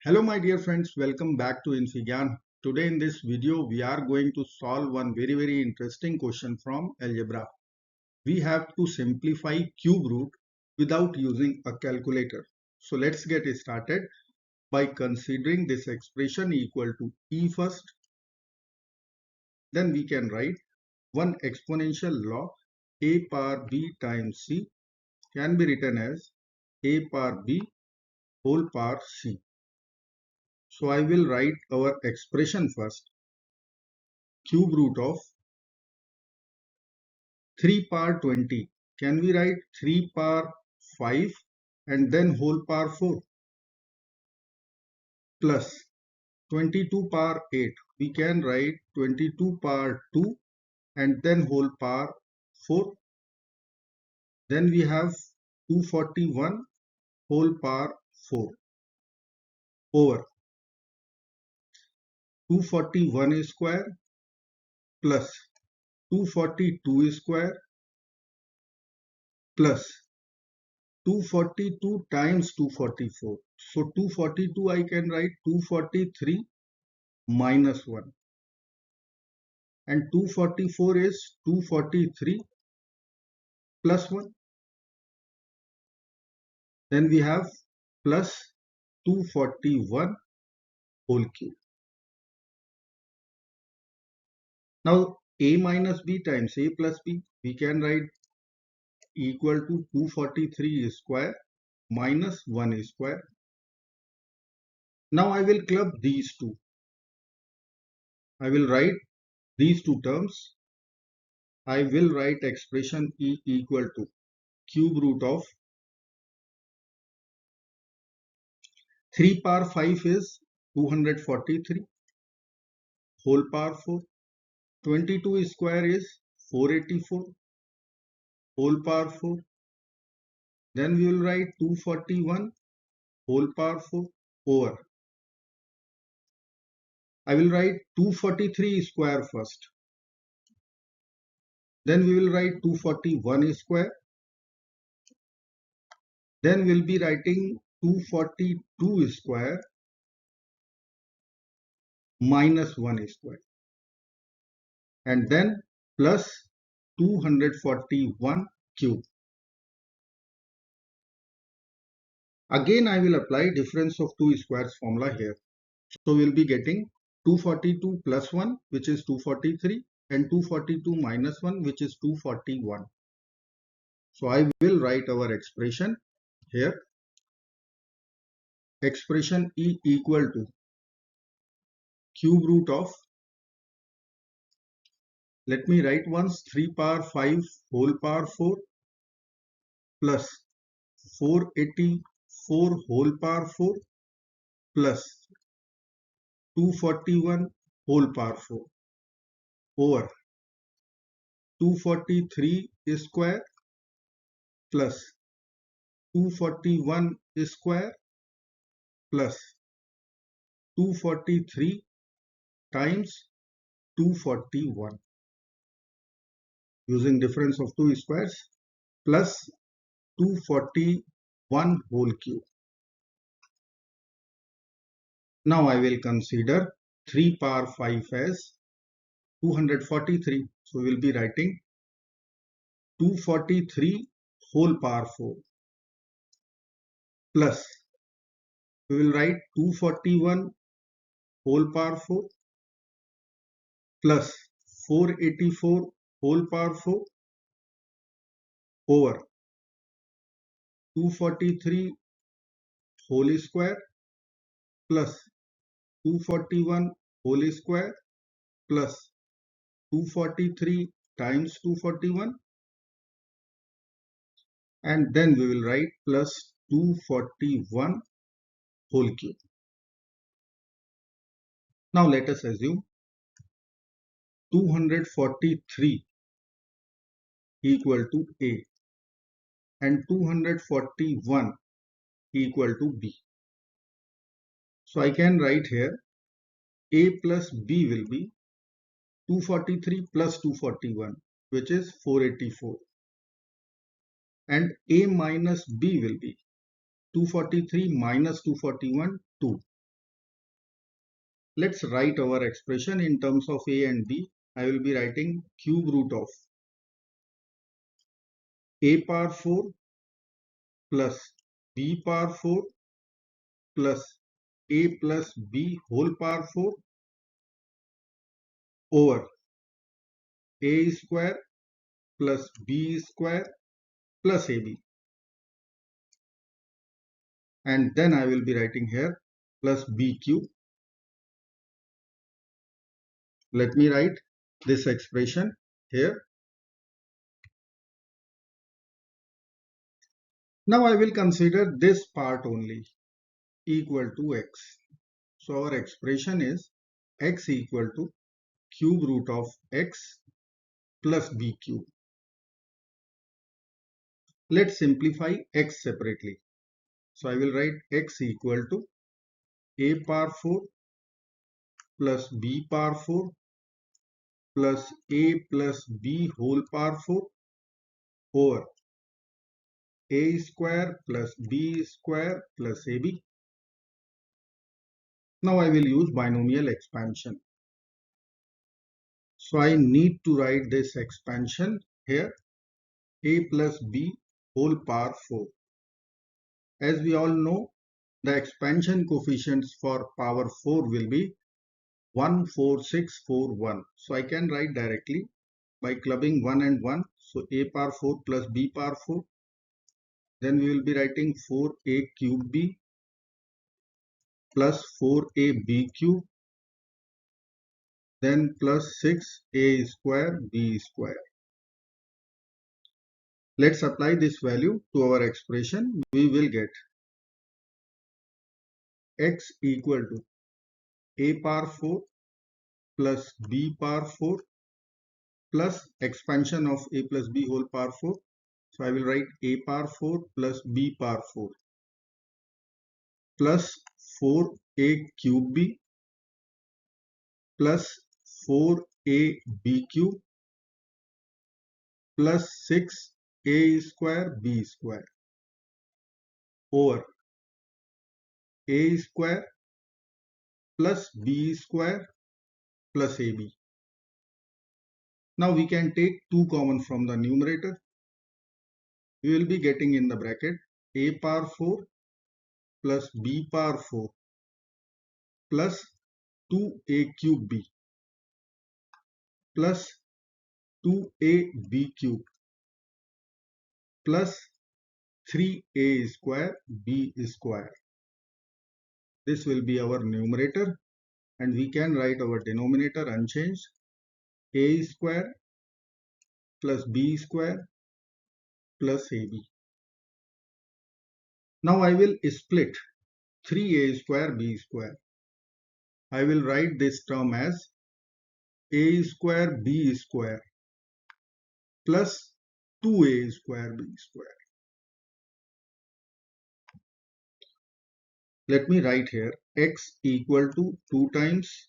Hello my dear friends, welcome back to infyGyan. Today in this video we are going to solve one very interesting question from algebra. We have to simplify cube root without using a calculator. So let's get started by considering this expression equal to e first. Then we can write 1 exponential log a power b times c can be written as a power b whole power c. So I will write our expression first. Cube root of 3 power 20. Can we write 3 power 5 and then whole power 4 plus 22 power 8. We can write 22 power 2 and then whole power 4. Then we have 241 whole power 4 over 241 square plus 242 square plus 242 times 244. So 242 I can write 243 minus 1 and 244 is 243 plus 1. Then we have plus 241 whole cube. Now a minus b times a plus b, we can write equal to 243 square minus 1 square. Now I will club these two. I will write these two terms. I will write expression e equal to cube root of 3 power 5 is 243 whole power 4. 22 square is 484 whole power 4. Then we will write 241 whole power 4 over. I will write 243 square first. Then we will write 241 square. Then we will be writing 242 square minus 1 square. And then plus 241 cube. Again I will apply difference of two squares formula here. So we will be getting 242 plus 1 which is 243 and 242 minus 1 which is 241. So I will write our expression here. Expression e equal to cube root of, let me write once, 3 power 5 whole power 4 plus 484 whole power 4 plus 241 whole power 4 over 243 square plus 241 square plus 243 times 241 using difference of two squares plus 241 whole cube. Now I will consider 3 power 5 as 243. So we will be writing 243 whole power 4 plus we will write 241 whole power 4 plus 484 whole power 4 over 243 whole square plus 241 whole square plus 243 times 241 and then we will write plus 241 whole cube. Now let us assume 243 equal to a and 241 equal to b. So I can write here a plus b will be 243 plus 241 which is 484 and a minus b will be 243 minus 241 2 Let's write our expression in terms of a and b. I will be writing cube root of a power 4 plus b power 4 plus a plus b whole power 4 over a square plus b square plus ab. And then I will be writing here plus b cube. Let me write this expression here. Now I will consider this part only equal to x. So our expression is x equal to cube root of x plus b cube. Let's simplify x separately. So I will write x equal to a power 4 plus b power 4 plus a plus b whole power 4 over a square plus b square plus ab. Now I will use binomial expansion. So I need to write this expansion here, a plus b whole power 4. As we all know, the expansion coefficients for power 4 will be 1, 4, 6, 4, 1. So I can write directly by clubbing 1 and 1. So a power 4 plus b power 4. Then we will be writing 4a cube b plus 4ab cube. Then plus 6a square b square. Let's apply this value to our expression. We will get x equal to a power 4 plus b power 4 plus expansion of a plus b whole power 4. So I will write a power 4 plus b power 4 plus 4a cube b plus 4ab cube plus 6a square b square over a square plus b square plus ab. Now we can take 2 common from the numerator. We will be getting in the bracket a power 4 plus b power 4 plus 2a cube b plus 2ab cube plus 3a square b square. This will be our numerator, and we can write our denominator unchanged, a square plus b square plus ab. Now I will split 3a square b square. I will write this term as a square b square plus 2a square b square. Let me write here x equal to 2 times,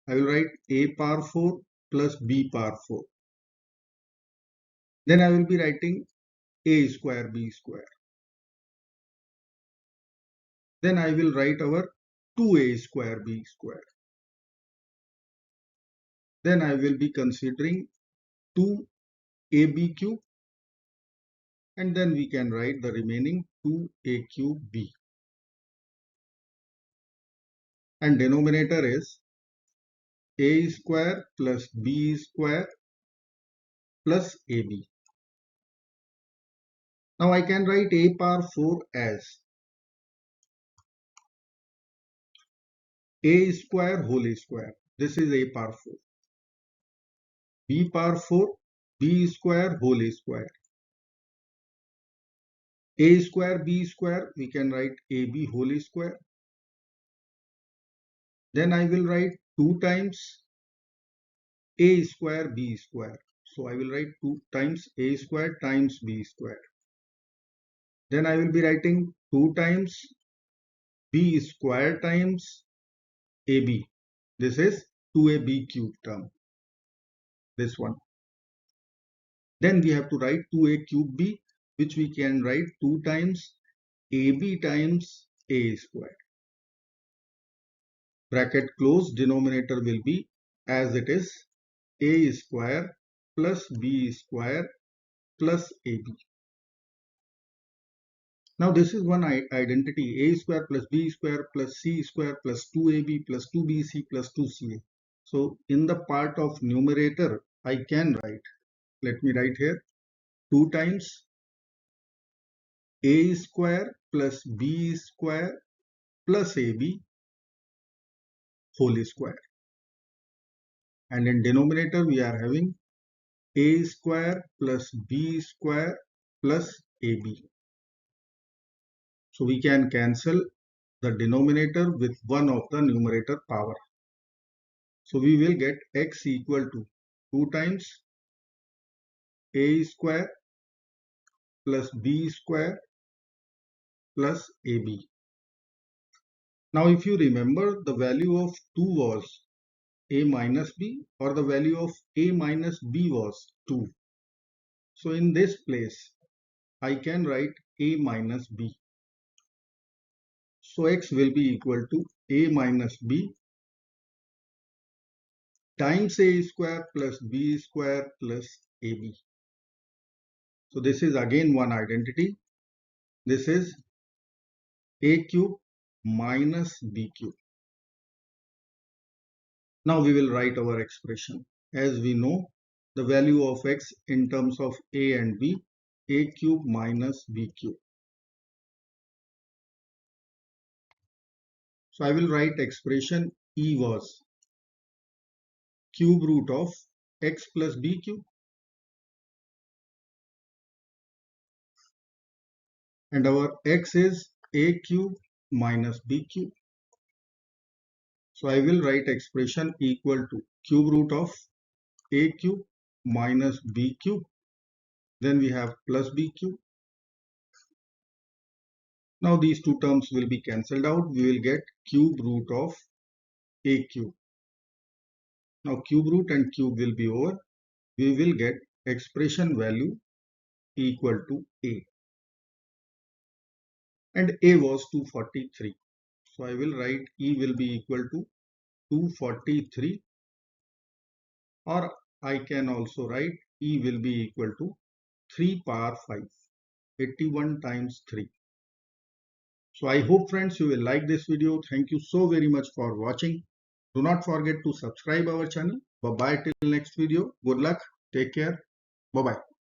I will write a power 4 plus b power 4. Then I will be writing a square b square. Then I will write our 2a square b square. Then I will be considering 2ab cube, and then we can write the remaining 2a cube b. And denominator is a square plus b square plus ab. Now I can write a power 4 as a square whole square. This is a power 4. B power 4, b square whole square. A square b square, we can write ab whole square. Then I will write 2 times a square b square. So I will write 2 times a square times b square. Then I will be writing 2 times b square times ab. This is 2ab cube term. This one. Then we have to write 2a cube b, which we can write 2 times ab times a square. bracket close, denominator will be as it is, a square plus b square plus ab. Now this is one identity, a square plus b square plus c square plus 2ab plus 2bc plus 2ca. So in the part of numerator, I can write, let me write here, 2 times a square plus b square plus ab whole square. And in denominator, we are having a square plus b square plus ab. So we can cancel the denominator with one of the numerator power. So we will get x equal to 2 times a square plus b square plus ab. Now if you remember, the value of 2 was a minus b, or the value of a minus b was 2. So in this place, I can write a minus b. So x will be equal to a minus b times a square plus b square plus ab. So this is again one identity. This is a cube minus b cube. Now we will write our expression. As we know, the value of x in terms of a and b, a cube minus b cube. So I will write expression E was cube root of x plus b cube, and our x is a cube minus b cube. So I will write expression equal to cube root of a cube minus b cube. Then we have plus b cube. Now these two terms will be cancelled out. We will get cube root of a cube. Now cube root and cube will be over. We will get expression value equal to a. And a was 243. So I will write E will be equal to 243, or I can also write E will be equal to 3 power 5, 81 times 3. So I hope friends you will like this video. Thank you so very much for watching. Do not forget to subscribe our channel. Bye bye till next video. Good luck. Take care. Bye bye.